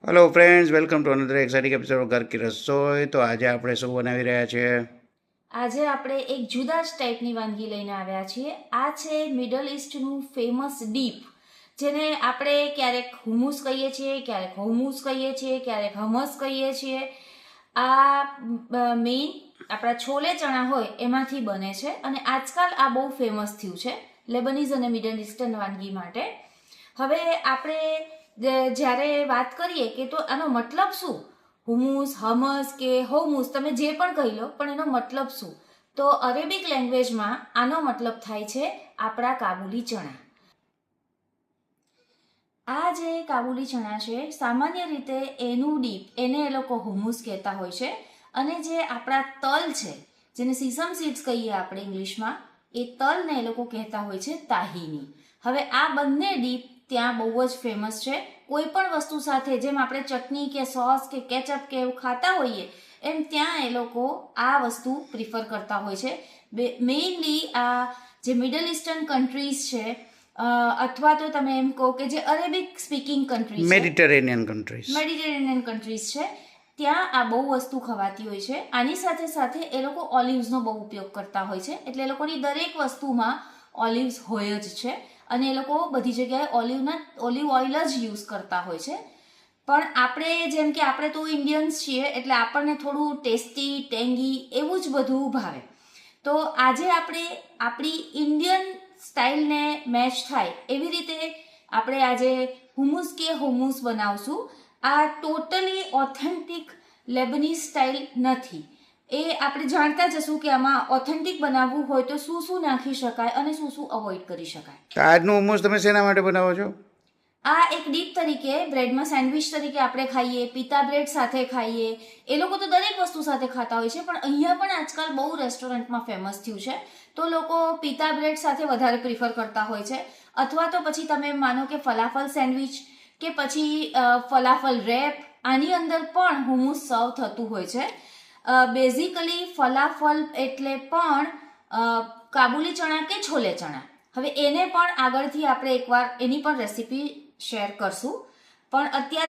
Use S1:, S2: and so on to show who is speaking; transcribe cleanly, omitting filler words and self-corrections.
S1: Hello friends, welcome to another exciting episode ઘર કી રસોઈ. તો આજે આપણે શું બનાવી રહ્યા છીએ?
S2: આજે આપણે એક જુદા જ ટાઈપની વાનગી લઈને આવ્યા છીએ. આ છે મિડલ ઇસ્ટનું ફેમસ ડીપ, જેને આપણે ક્યારેક હુમુસ કહીએ છીએ, ક્યારેક હોમુસ કહીએ છીએ, ક્યારેક હમસ કહીએ છીએ. આ મેઇન આપણા છોલે ચણા હોય એમાંથી બને છે અને આજકાલ આ બહુ ફેમસ થયું છે લેબનીઝ અને મિડલ ઇસ્ટર્ન વાનગી માટે. હવે આપણે જ્યારે વાત કરીએ કે તો આનો મતલબ શું, હુમુસ, હમસ કે હોમુસ તમે જે પણ કહી લો, પણ એનો મતલબ શું? તો અરેબિક લેંગ્વેજમાં આનો મતલબ થાય છે આપણા કાબુલી ચણા. આ જે કાબુલી ચણા છે, સામાન્ય રીતે એનું ડીપ એને એ લોકો હુમુસ કહેતા હોય છે, અને જે આપણા તલ છે, જેને સીસમ સીડ્સ કહીએ આપણે ઇંગ્લિશમાં, એ તલને એ લોકો કહેતા હોય છે તાહીની. હવે આ બંને ડીપ ત્યાં બહુ જ ફેમસ છે. કોઈ પણ વસ્તુ સાથે, જેમ આપણે ચટણી કે સોસ કે કેચઅપ કે એવું ખાતા હોઈએ, એમ ત્યાં એ લોકો આ વસ્તુ પ્રિફર કરતા હોય છે. મેઇનલી આ જે મિડલ ઇસ્ટર્ન કન્ટ્રીઝ છે, અથવા તો તમે એમ કહો કે જે અરેબિક સ્પીકિંગ કન્ટ્રી છે, મેડિટેરેનિયન કન્ટ્રીઝ છે, ત્યાં આ બહુ વસ્તુ ખવાતી હોય છે. આની સાથે સાથે એ લોકો ઓલિવ્સનો બહુ ઉપયોગ કરતા હોય છે, એટલે એ લોકોની દરેક વસ્તુમાં ઓલિવ્સ હોય જ છે, અને એ લોકો બધી જગ્યાએ ઓલિવ ઓઇલ જ યુઝ કરતા હોય છે. પણ આપણે જેમ કે આપણે તો ઇન્ડિયન્સ છીએ, એટલે આપણને થોડું ટેસ્ટી, ટેંગી એવું જ બધું ભાવે. તો આજે આપણે આપણી ઇન્ડિયન સ્ટાઇલને મેચ થાય એવી રીતે આપણે આજે હુમુસ કે હોમુસ બનાવશું. આ ટોટલી ઓથેન્ટિક લેબનીઝ સ્ટાઇલ નથી. એ આપણે જાણતા જશું કે આમાં ઓથેન્ટિક બનાવવું હોય તો શું શું નાખી શકાય અને શું શું અવોઇડ કરી શકાય.
S1: તો આજનું હુમુસ તમે શેના માટે બનાવો છો?
S2: આ એક ડીપ તરીકે, બ્રેડમાં સેન્ડવિચ તરીકે આપણે ખાઈએ, પિતા બ્રેડ સાથે ખાઈએ. એ લોકો તો દરેક વસ્તુ સાથે ખાતા હોય છે, પણ અહીંયા પણ આજકાલ બહુ રેસ્ટોરન્ટમાં ફેમસ થયું છે, તો લોકો પિતા બ્રેડ સાથે વધારે પ્રિફર કરતા હોય છે. અથવા તો પછી તમે માનો કે ફલાફલ સેન્ડવિચ કે પછી ફલાફલ રેપ, આની અંદર પણ હુમુસ સર્વ થતું હોય છે. બેઝિકલી ફલાફલ એટલે પણ કાબુલી ચણા કે છોલે ચણા. હવે એને પણ આગળથી આપણે એકવાર એની પણ રેસીપી શેર કરશું, પણ અત્યારે